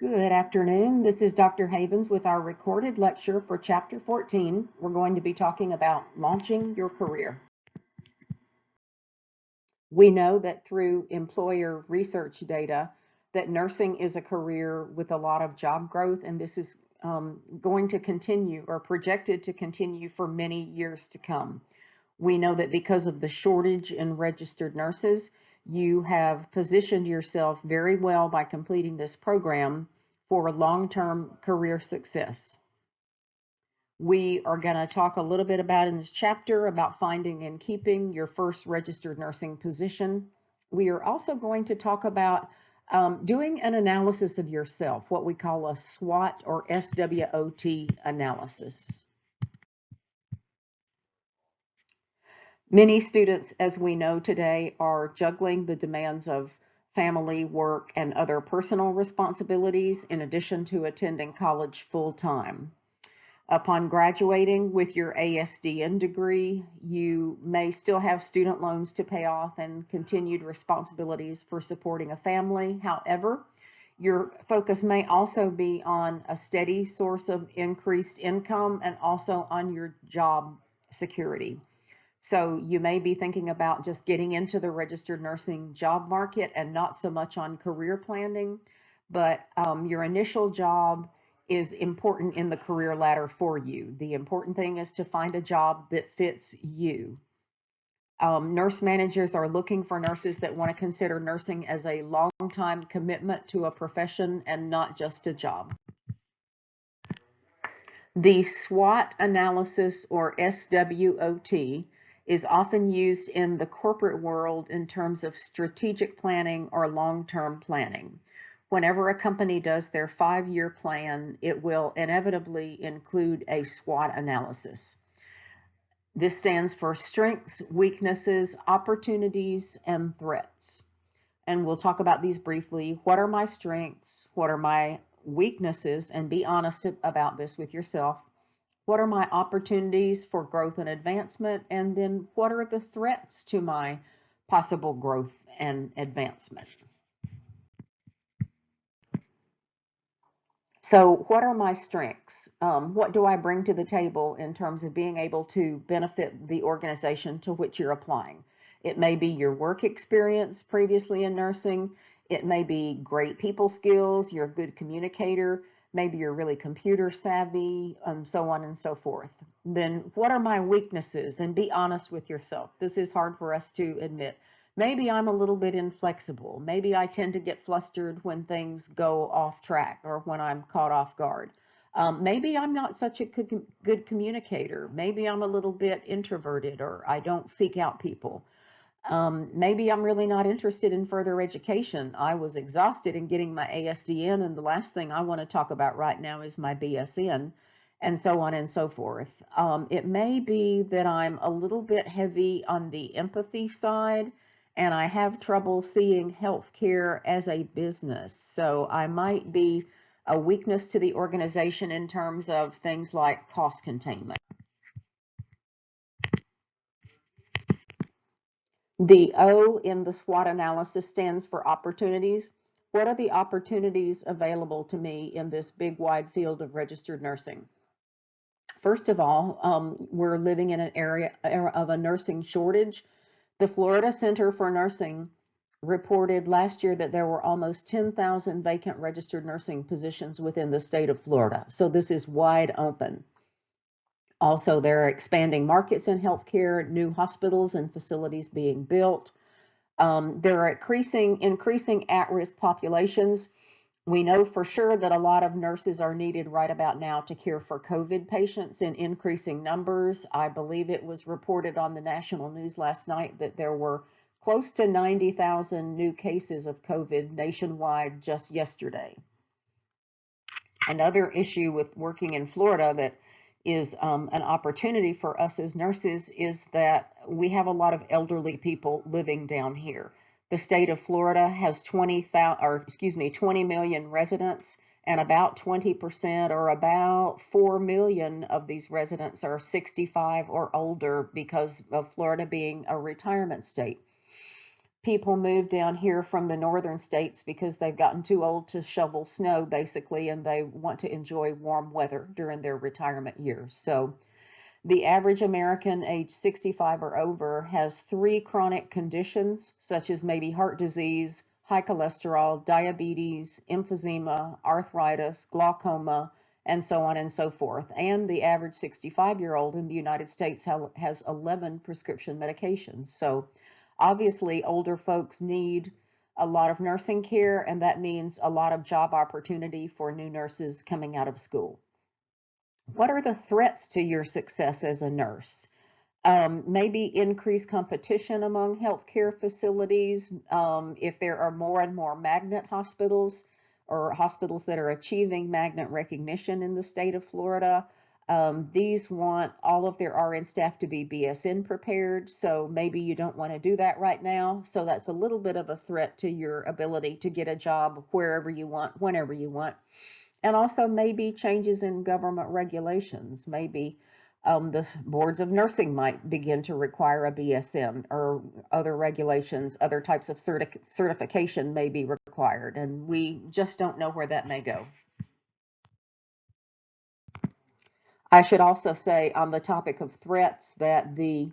Good afternoon. This is Dr. Havens with our recorded lecture for Chapter 14. We're going to be talking about launching your career. We know that through employer research data that nursing is a career with a lot of job growth, and this is going to continue or projected to continue for many years to come. We know that because of the shortage in registered nurses, you have positioned yourself very well by completing this program for long-term career success. We are going to talk a little bit about in this chapter about finding and keeping your first registered nursing position. We are also going to talk about doing an analysis of yourself, what we call a SWOT or SWOT analysis. Many students, as we know today, are juggling the demands of family, work, and other personal responsibilities in addition to attending college full-time. Upon graduating with your ASDN degree, you may still have student loans to pay off and continued responsibilities for supporting a family. However, your focus may also be on a steady source of increased income and also on your job security. So you may be thinking about just getting into the registered nursing job market and not so much on career planning, but your initial job is important in the career ladder for you. The important thing is to find a job that fits you. Nurse managers are looking for nurses that want to consider nursing as a long-time commitment to a profession and not just a job. The SWOT analysis, or SWOT, is often used in the corporate world in terms of strategic planning or long-term planning. Whenever a company does their 5-year plan, it will inevitably include a SWOT analysis. This stands for strengths, weaknesses, opportunities, and threats. And we'll talk about these briefly. What are my strengths? What are my weaknesses? And be honest about this with yourself. What are my opportunities for growth and advancement? And then what are the threats to my possible growth and advancement? So what are my strengths? What do I bring to the table in terms of being able to benefit the organization to which you're applying? It may be your work experience previously in nursing. It may be great people skills. You're a good communicator. Maybe you're really computer savvy, so on and so forth. Then what are my weaknesses? And be honest with yourself. This is hard for us to admit. Maybe I'm a little bit inflexible. Maybe I tend to get flustered when things go off track or when I'm caught off guard. Maybe I'm not such a good communicator. Maybe I'm a little bit introverted or I don't seek out people. Maybe I'm really not interested in further education. I was exhausted in getting my ASDN, and the last thing I want to talk about right now is my BSN, and so on and so forth. It may be that I'm a little bit heavy on the empathy side, and I have trouble seeing healthcare as a business. So I might be a weakness to the organization in terms of things like cost containment. The O in the SWOT analysis stands for opportunities. What are the opportunities available to me in this big wide field of registered nursing? First of all, we're living in an era of a nursing shortage. The Florida Center for Nursing reported last year that there were almost 10,000 vacant registered nursing positions within the state of Florida. So this is wide open. Also, there are expanding markets in healthcare, new hospitals and facilities being built. There are increasing at-risk populations. We know for sure that a lot of nurses are needed right about now to care for COVID patients in increasing numbers. I believe it was reported on the national news last night that there were close to 90,000 new cases of COVID nationwide just yesterday. Another issue with working in Florida that is an opportunity for us as nurses is that we have a lot of elderly people living down here. The state of Florida has 20 million residents, and about 20% or about 4 million of these residents are 65 or older because of Florida being a retirement state. People move down here from the northern states because they've gotten too old to shovel snow, basically, and they want to enjoy warm weather during their retirement years. So the average American age 65 or over has 3 chronic conditions, such as maybe heart disease, high cholesterol, diabetes, emphysema, arthritis, glaucoma, and so on and so forth. And the average 65-year-old in the United States has 11 prescription medications. So obviously, older folks need a lot of nursing care, and that means a lot of job opportunity for new nurses coming out of school. What are the threats to your success as a nurse? Maybe increased competition among healthcare facilities. If there are more and more magnet hospitals or hospitals that are achieving magnet recognition in the state of Florida, these want all of their RN staff to be BSN prepared, so maybe you don't want to do that right now. So that's a little bit of a threat to your ability to get a job wherever you want, whenever you want. And also maybe changes in government regulations. Maybe the boards of nursing might begin to require a BSN, or other regulations, other types of certification may be required, and we just don't know where that may go. I should also say on the topic of threats that the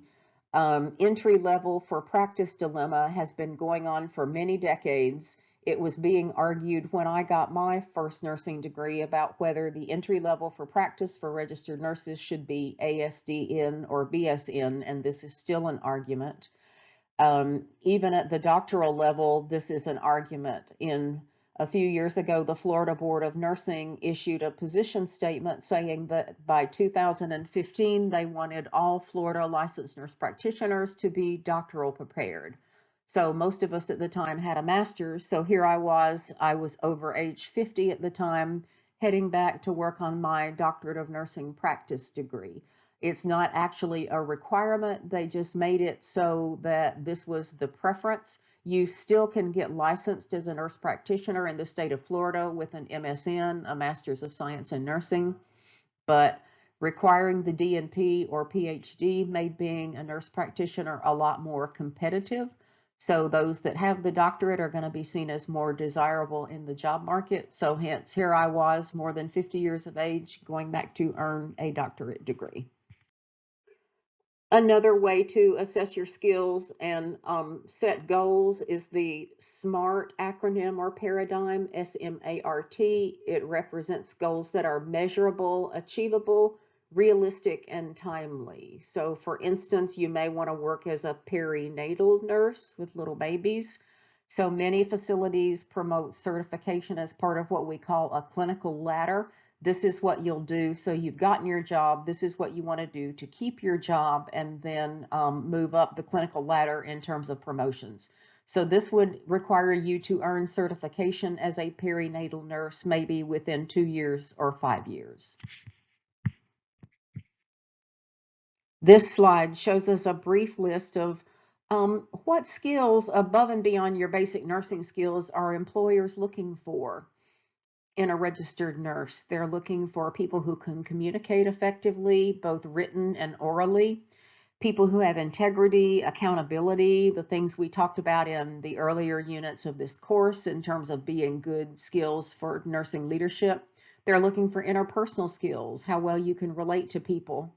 entry level for practice dilemma has been going on for many decades. It was being argued when I got my first nursing degree about whether the entry level for practice for registered nurses should be ASDN or BSN, and this is still an argument. Even at the doctoral level, this is an argument. A few years ago, the Florida Board of Nursing issued a position statement saying that by 2015, they wanted all Florida licensed nurse practitioners to be doctoral prepared. So most of us at the time had a master's. So here I was over age 50 at the time, heading back to work on my doctorate of nursing practice degree. It's not actually a requirement. They just made it so that this was the preference. You still can get licensed as a nurse practitioner in the state of Florida with an MSN, a Master's of Science in Nursing, but requiring the DNP or PhD made being a nurse practitioner a lot more competitive. So those that have the doctorate are going to be seen as more desirable in the job market. So hence, here I was, more than 50 years of age, going back to earn a doctorate degree. Another way to assess your skills and set goals is the SMART acronym or paradigm, SMART. It represents goals that are measurable, achievable, realistic, and timely. So for instance, you may want to work as a perinatal nurse with little babies. So many facilities promote certification as part of what we call a clinical ladder. This is what you'll do. So you've gotten your job. This is what you want to do to keep your job, and then move up the clinical ladder in terms of promotions. So this would require you to earn certification as a perinatal nurse, maybe within 2 years or 5 years. This slide shows us a brief list of what skills above and beyond your basic nursing skills are employers looking for in a registered nurse. They're looking for people who can communicate effectively, both written and orally, people who have integrity, accountability, the things we talked about in the earlier units of this course in terms of being good skills for nursing leadership. They're looking for interpersonal skills, how well you can relate to people.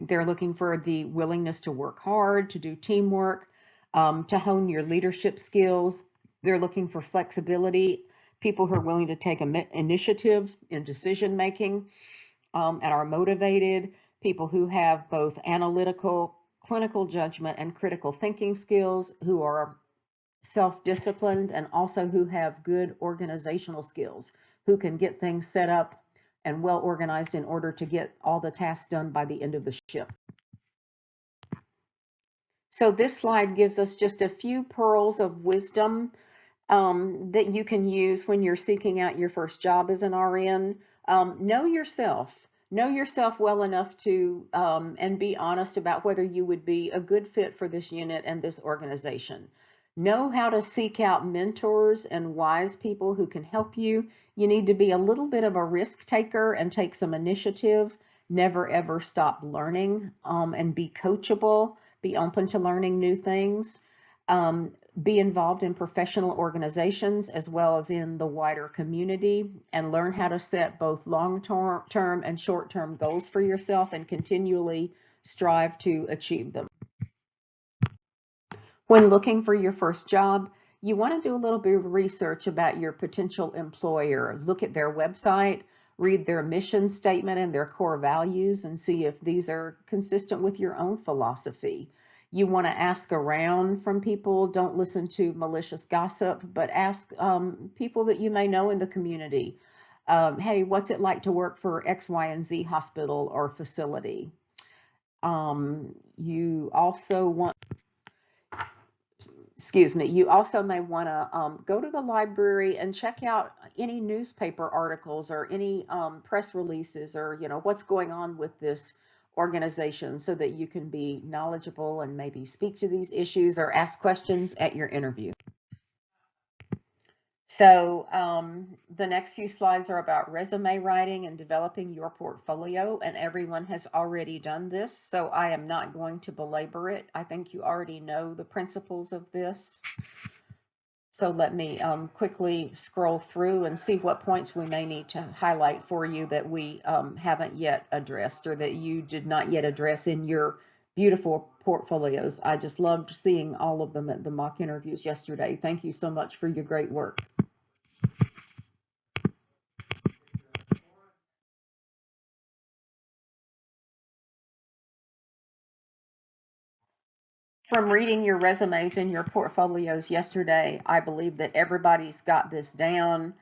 They're looking for the willingness to work hard, to do teamwork, to hone your leadership skills. They're looking for flexibility, people who are willing to take initiative in decision making and are motivated, people who have both analytical, clinical judgment, and critical thinking skills, who are self-disciplined, and also who have good organizational skills, who can get things set up and well organized in order to get all the tasks done by the end of the shift. So this slide gives us just a few pearls of wisdom that you can use when you're seeking out your first job as an RN. Know yourself. Know yourself well enough to and be honest about whether you would be a good fit for this unit and this organization. Know how to seek out mentors and wise people who can help you. You need to be a little bit of a risk taker and take some initiative. Never ever stop learning and be coachable. Be open to learning new things. Be involved in professional organizations as well as in the wider community, and learn how to set both long-term and short-term goals for yourself and continually strive to achieve them. When looking for your first job, you want to do a little bit of research about your potential employer. Look at their website, read their mission statement and their core values, and see if these are consistent with your own philosophy. You want to ask around from people. Don't listen to malicious gossip, but ask people that you may know in the community. Hey, what's it like to work for X, Y, and Z hospital or facility? You also want you also may want to go to the library and check out any newspaper articles or any press releases, or what's going on with this organization, so that you can be knowledgeable and maybe speak to these issues or ask questions at your interview. So the next few slides are about resume writing and developing your portfolio, and everyone has already done this, so I am not going to belabor it. I think you already know the principles of this. So let me quickly scroll through and see what points we may need to highlight for you that we haven't yet addressed, or that you did not yet address in your beautiful portfolios. I just loved seeing all of them at the mock interviews yesterday. Thank you so much for your great work. From reading your resumes and your portfolios yesterday, I believe that everybody's got this down.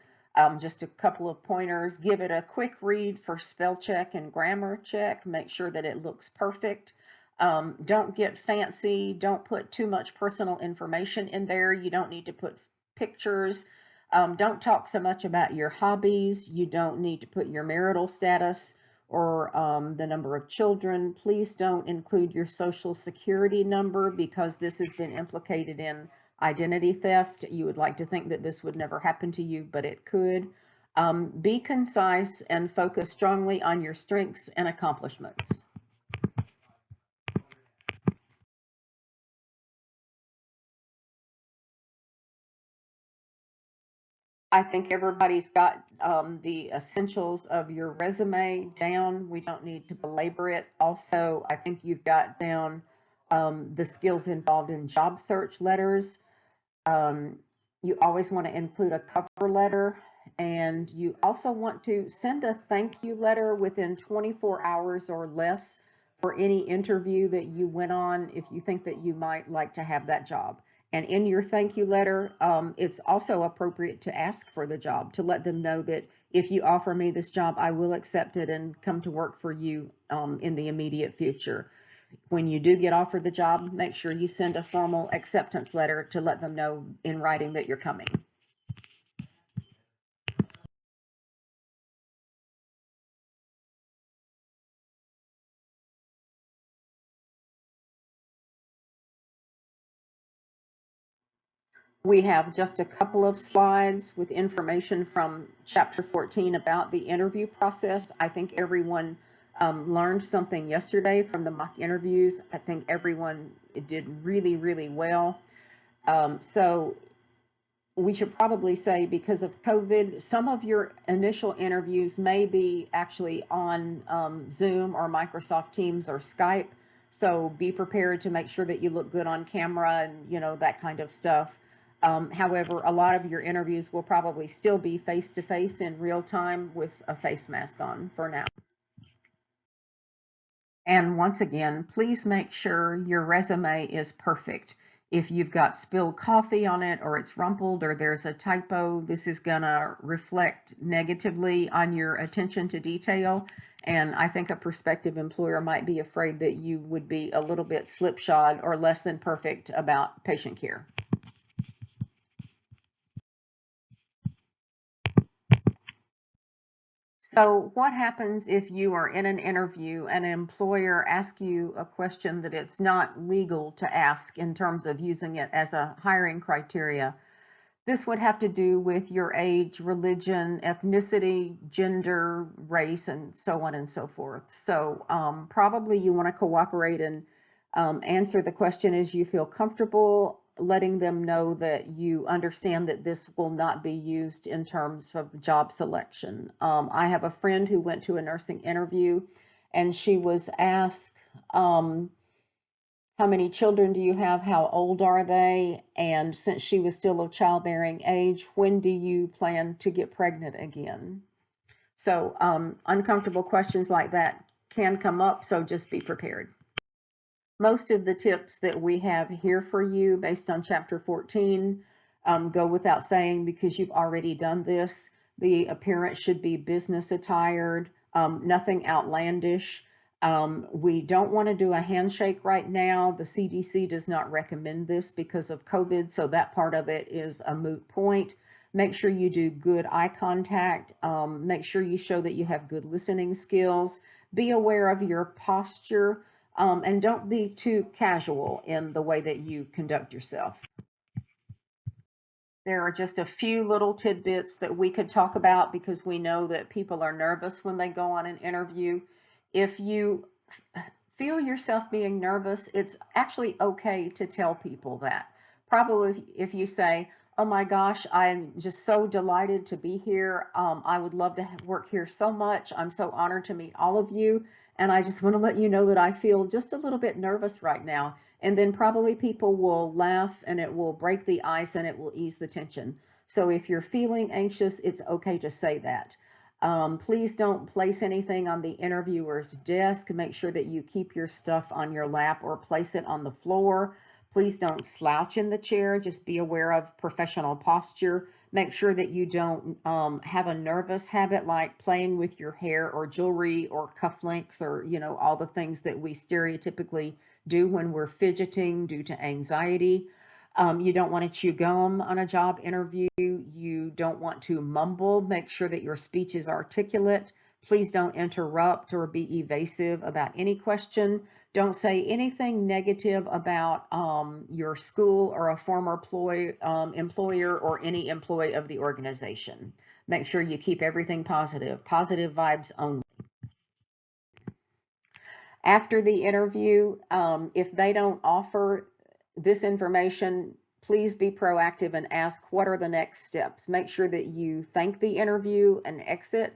Just a couple of pointers. Give it a quick read for spell check and grammar check. Make sure that it looks perfect. Don't get fancy. Don't put too much personal information in there. You don't need to put pictures. Don't talk so much about your hobbies. You don't need to put your marital status or the number of children. Please don't include your social security number, because this has been implicated in identity theft. You would like to think that this would never happen to you, but it could. Be concise and focus strongly on your strengths and accomplishments. I think everybody's got the essentials of your resume down. We don't need to belabor it. Also, I think you've got down the skills involved in job search letters. You always want to include a cover letter, and you also want to send a thank you letter within 24 hours or less for any interview that you went on, if you think that you might like to have that job. And in your thank you letter, it's also appropriate to ask for the job, to let them know that if you offer me this job, I will accept it and come to work for you in the immediate future. When you do get offered the job, make sure you send a formal acceptance letter to let them know in writing that you're coming. We have just a couple of slides with information from chapter 14 about the interview process. I think everyone learned something yesterday from the mock interviews. I think everyone did really, really well. So we should probably say, because of COVID, some of your initial interviews may be actually on Zoom or Microsoft Teams or Skype. So be prepared to make sure that you look good on camera and that kind of stuff. However, a lot of your interviews will probably still be face-to-face in real time with a face mask on for now. And once again, please make sure your resume is perfect. If you've got spilled coffee on it, or it's rumpled, or there's a typo, this is gonna reflect negatively on your attention to detail. And I think a prospective employer might be afraid that you would be a little bit slipshod or less than perfect about patient care. So what happens if you are in an interview and an employer asks you a question that it's not legal to ask in terms of using it as a hiring criteria? This would have to do with your age, religion, ethnicity, gender, race, and so on and so forth. So probably you want to cooperate and answer the question as you feel comfortable. letting them know that you understand that this will not be used in terms of job selection. I have a friend who went to a nursing interview, and she was asked, how many children do you have? How old are they? And since she was still of childbearing age, when do you plan to get pregnant again? So uncomfortable questions like that can come up, so just be prepared. Most of the tips that we have here for you based on Chapter 14 go without saying because you've already done this. The appearance should be business attired, nothing outlandish. We don't want to do a handshake right now. The CDC does not recommend this because of COVID, so that part of it is a moot point. Make sure you do good eye contact. Make sure you show that you have good listening skills. Be aware of your posture, and don't be too casual in the way that you conduct yourself. There are just a few little tidbits that we could talk about because we know that people are nervous when they go on an interview. If you feel yourself being nervous, it's actually okay to tell people that. Probably if you say, oh my gosh, I'm just so delighted to be here. I would love to work here so much. I'm so honored to meet all of you. And I just want to let you know that I feel just a little bit nervous right now. And then probably people will laugh and it will break the ice and it will ease the tension. So if you're feeling anxious, it's okay to say that. Please don't place anything on the interviewer's desk. Make sure that you keep your stuff on your lap or place it on the floor. Please don't slouch in the chair. Just be aware of professional posture. Make sure that you don't have a nervous habit like playing with your hair or jewelry or cufflinks or, all the things that we stereotypically do when we're fidgeting due to anxiety. You don't want to chew gum on a job interview. You don't want to mumble. Make sure that your speech is articulate. Please don't interrupt or be evasive about any question. Don't say anything negative about your school or a former employer or any employee of the organization. Make sure you keep everything positive. Positive vibes only. After the interview, if they don't offer this information, please be proactive and ask what are the next steps. Make sure that you thank the interview and exit.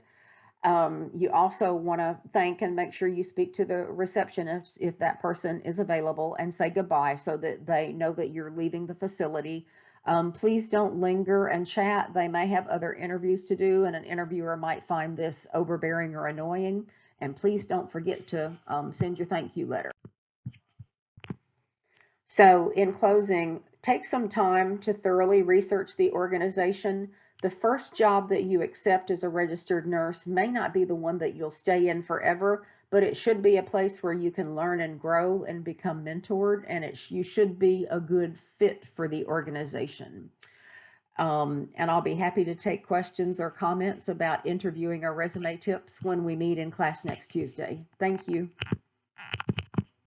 You also want to thank and make sure you speak to the receptionist if that person is available and say goodbye so that they know that you're leaving the facility. Please don't linger and chat. They may have other interviews to do and an interviewer might find this overbearing or annoying. And please don't forget to send your thank you letter. So in closing, take some time to thoroughly research the organization. The first job that you accept as a registered nurse may not be the one that you'll stay in forever, but it should be a place where you can learn and grow and become mentored, and you should be a good fit for the organization. And I'll be happy to take questions or comments about interviewing or resume tips when we meet in class next Tuesday. Thank you.